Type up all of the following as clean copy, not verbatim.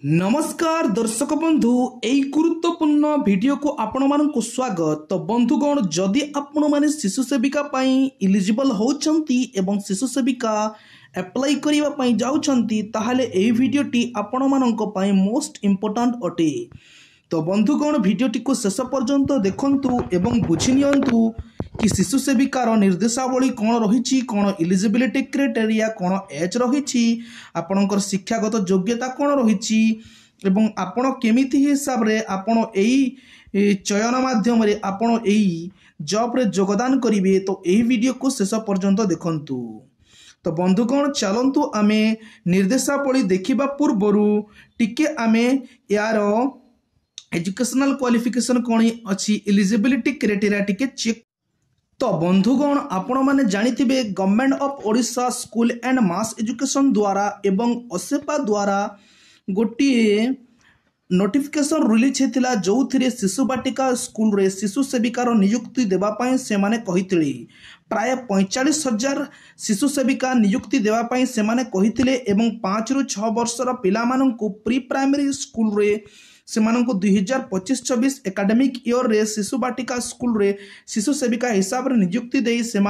नमस्कार दर्शक बंधु एई गुरुत्वपूर्ण वीडियो को आपण मानक स्वागत। तो बंधुगण जदि आपण माने शिशु सेविका पई एलिजिबल होचंती एवं शिशु सेविका अप्लाई करिवा पई जाउचंती ताहाले एई वीडियोटी आपण मानक पई मोस्ट इंपोर्टेंट अटे। तो बंधुगण वीडियोटी को शेष पर्यंत देखंतु एवं बुझी नियंतु कि शिशु सेविकार निर्देशावली कौन रही, कौन एलिजिबिलिटी क्राइटेरिया, कौन एज रही, आपणकर शिक्षागत योग्यता कौन रही एवं आपण केमिति हिसाब रे आपण एई चयन माध्यम रे आपण एई जॉब रे योगदान करिवे। तो एई वीडियो को शेष पर्यंत देखंतु। तो बंधुगण चलंतु आमे निर्देशावली देखिबा पूर्वरु टिके आमे यार एजुकेशनल क्वालिफिकेशन कौन अच्छी, एलिजिबिलिटी क्राइटेरिया टिके चेक। तो बंधुगण आपण माने जानिथिबे government of Odisha school and mass education द्वारा एवं ओसेपा द्वारा गोटे नोटिफिकेशन रिलीज हेतिला जो थिरे शिशु बाटिका स्कूल रे शिशु सेविकार नियुक्ति देवा पई से माने कहिथिले। प्राय 45,000 शिशु सेविका नियुक्ति देवा पई से माने कहिथिले एवं 5 रु 6 वर्षर पिला माननकु प्री प्राइमरी स्कूल रे से 2025-26 एकाडेमिक इयर रे शिशु बाटिका स्कूल रे शिशु सेविका हिसाब रे नियुक्ति देई से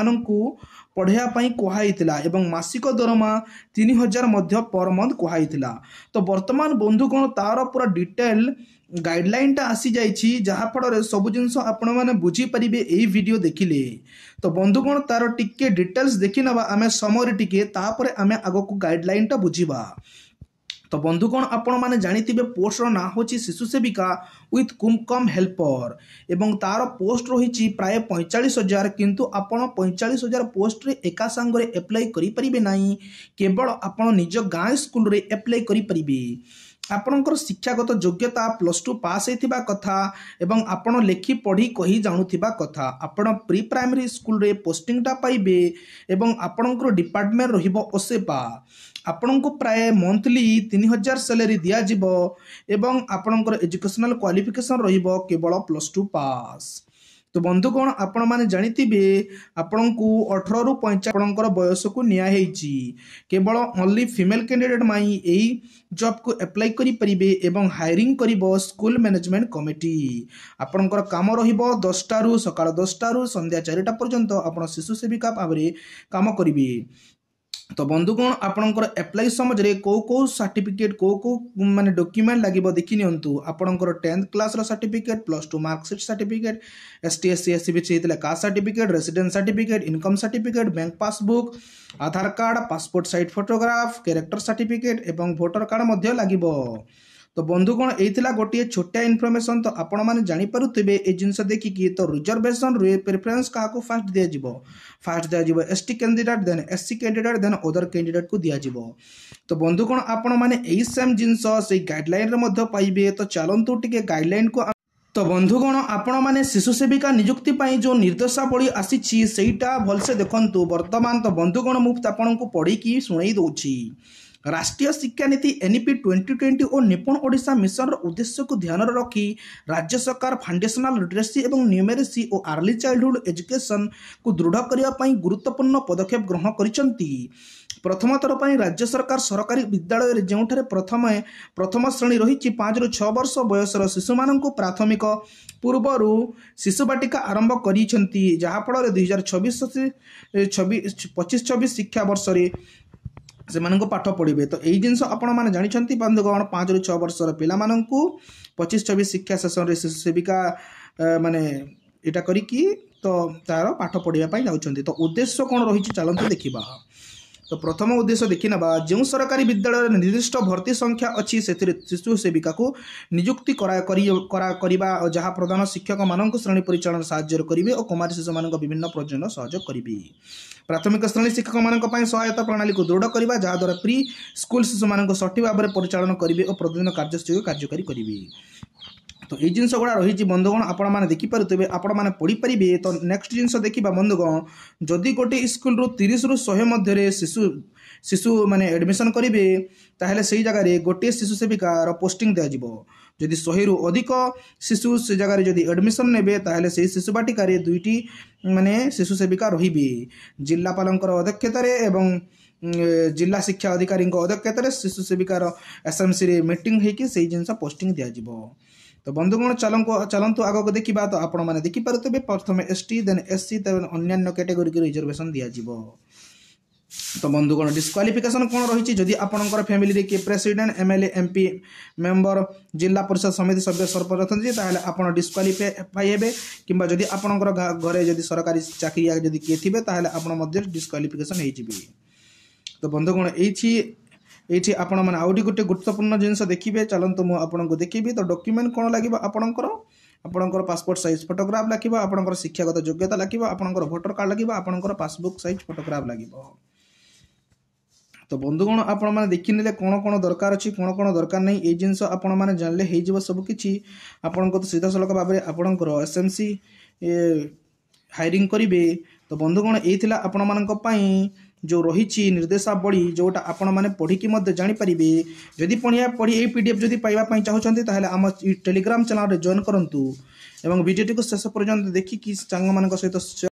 पढ़ाया पई कुहाइतिला एवं मासिक दरमा 3,000 मध्य पर मंथ कुहाइतिला। तो वर्तमान बंधुगण तार पूरा डिटेल गाइडलाइन टा आसी जाइछि, जहा फल सब जिनस आपण माने बुझी परिबे एई वीडियो देखिले। तो बंधुगण तार टिके डिटेल्स देखि नबा आमे समरी टिके, तापर आमे आगो गाइडलाइन टा बुझिबा। तो बंधुगण आपण माने जानिथिबे पोस्ट रो ना होची शिशु सेविका विथ कम हेल्पर एवं तार पोस्ट रही प्राय 45,000, किंतु आपण 45,000 पोस्ट रे एका संगरे अप्लाई करि परिबे नाही, केवल आपण निज गाँ स्कूल रे अप्लाई करि परिबे। आपणकर शिक्षागत योग्यता +2 पास हेतिबा कथा एवं आपण लेखि पढ़ी कही जानुथिबा कथा। आपण प्री प्राइमरी स्कूल रे पोस्टिंग टा पाइबे एवं आपणकर डिपार्टमेंट रहिबो ओसेपा। आपणको प्राय मंथली 3,000 सैलरी दिया जिवो एवं आपणकर एजुकेशनल क्वालिफिकेशन रहिबो केवल +2 पास। तो बंधुगण आपण माने जानिथिबे आपणको 18 रु 45 आपणकर बयस को निया हेछि, केवल ओनली फीमेल कैंडिडेट माई एई जॉब को अप्लाई करि परिबे एवं हायरिंग करिबो स्कूल मैनेजमेंट कमिटी। आपणकर काम रहिबो 10 टा रु सकाळ 10 टा रु संध्या 4 टा पर्यंत आपण शिशु सेविका भाबरे काम करिबे। तो बंधुगण आपणकर अप्लाई समझ को सर्टिफिकेट को माने डॉक्यूमेंट लागिबो देखि नियंतु। आपणकर 10th क्लास रो certificate, +2 marksheet certificate, ST SC SC बिच हेतले caste certificate, residence certificate, income certificate, bank passbook, Aadhaar card, passport size photograph, character certificate एवं वोटर कार्ड मध्य लागिबो। तो बंधुगण एइथिला गोटे छोटा इनफॉरमेशन। तो आपण माने जानि पारुथिबे ए जिंस देखि कि तो रिजर्वेशन रे प्रेफरेंस का को फर्स्ट दिया जिवो, ST candidate, then SC candidate, then other candidate को दिया जिवो। तो बंधुगण आपण माने एई सेम जिंस से गाइडलाइन रे मध्य पाइबे। तो चलंतु टिके गाइडलाइन को। तो बंधुगण आपण माने शिशु सेविका नियुक्ति पई जो निर्देशावली आसीछि सेटा भलसे देखंतु वर्तमान। तो बंधुगण मुफ्त आपण को पढ़ी की सुनाई दोछि। राष्ट्रीय शिक्षा नीति NEP 2020 और निपुण ओडिशा मिशन उद्देश्य को ध्यान रखी राज्य सरकार फाउंडेशनल लिटरेसी एवं न्यूमेरेसी और अर्ली चाइल्डहुड एजुकेशन को दृढ़ करने गुरुत्वपूर्ण पदक्षेप ग्रहण करिसंती। प्रथम थर पर राज्य सरकार सरकारी विद्यालय जोठारे प्रथम श्रेणी रही 5 रु 6 वर्ष बयसर शिशु मानक प्राथमिक पूर्वर शिशु बाटिका आरंभ करिसंती, जहा फल 2025-26 शिक्षा वर्ष रे से मानक पाठ पढ़े। तो यही जिनस आपण माने जानिछंती बंधुगण 5 रु 6 वर्षर पिला मानकु 25-26 शिक्षा सेशन रे शिशु सेविका माने एटा करी कि तो तार पाठ पढ़िया पई जाउछंती। तो उद्देश्य कोन रही चलंतु देखिबा। तो प्रथम उद्देश्य देखि नबा जो सरकारी विद्यालय निर्दिष्ट भर्ती संख्या अच्छी से शिशु सेविका को नियुक्ति करा जहाँ प्रधान शिक्षक मानक श्रेणी परिचालन साहाय्य करेंगे और कुमारी शिशु मान विभिन्न प्रयोजन सहयोग करेंगे। प्राथमिक श्रेणी शिक्षक मान सहायता प्रणाली को दृढ़ करने जहाद्वारा प्री स्कूल शिशु मान सठिक भाव में परिचालन करेंगे और प्रतिदिन कार्यसूची कार्यकारी करेंगे। तो ये जिनस गुड़ा रही बंधुगण आपण मैंने देखिपे आपण मैंने पढ़ी पारे। तो नेक्स्ट जिनस देखा बंधुगण जदि गोटे स्कूल 30 रु 100 मध्य शिशु माने एडमिशन करेंगे ताहले से जगह गोटे शिशु सेविकार पोस्टिंग दिया जिवो। जदि 100 रु अधिक शिशु से जगह जदि एडमिशन नेबे ताहले से शिशु बाटिका 2टी माने शिशु सेविका रहिबे। जिल्लापालंकर अध्यक्षतार एवं जिला शिक्षा अधिकारी अध्यक्षतार शिशु सेविकार एसएमसी रे मीटिंग होगी से जिन पोस्टिंग दिज्व। तो बंधुगण चलतु आगक देखा तो आपण मैंने देखिपे प्रथम एसटी देन एससी अन्य कैटेगोरी की रिजर्वेशन दिज्व। तो बंधुगण डिस्क्वालिफिकेशन कौन रही जदि आपंकर फैमिली किए प्रेसिडेंट एमएलए एमपी मेंबर जिला परिषद समिति सभ्य सरपंच अच्छा आप डिस्क्वालिफाई हे कि जदि आपंकर घरे जदि सरकारी चाकरी जदि किए थे आप डिस्क्वालिफिकेशन हो। तो बंधुगण ये आपण मैंने आउटी गोटे गुरुत्वपूर्ण जिनस देखिए चलते मुझे आपको देखी। तो डॉक्यूमेंट कौन लगे आपंकर पासपोर्ट साइज फोटोग्राफ लगे आपंकर शिक्षागत योग्यता लगे आपंकर भोटर कार्ड लगे आपंकर पासबुक साइज फोटोग्राफ लगे। तो बंधुगण आपण मैंने देखने कौन कौन दरकार अच्छी कौन कौन दरकार नहीं ये जिनस आपण मैंने जानले हो सबकि आपण तो सीधा सड़क भाव में आपणकर एसएमसी हायरिंग करेंगे। तो बंधुगण ये आपण मानी जो रही निर्देशावली जोटा आपण मैंने पढ़िकी जानीपारे जदि पढ़ी पीडीएफ जदि पाइबा चाहते आम टेलीग्राम चैनल जॉइन करूँ एवं वीडियो को शेष पर्यंत देखिकी सांग मान सहित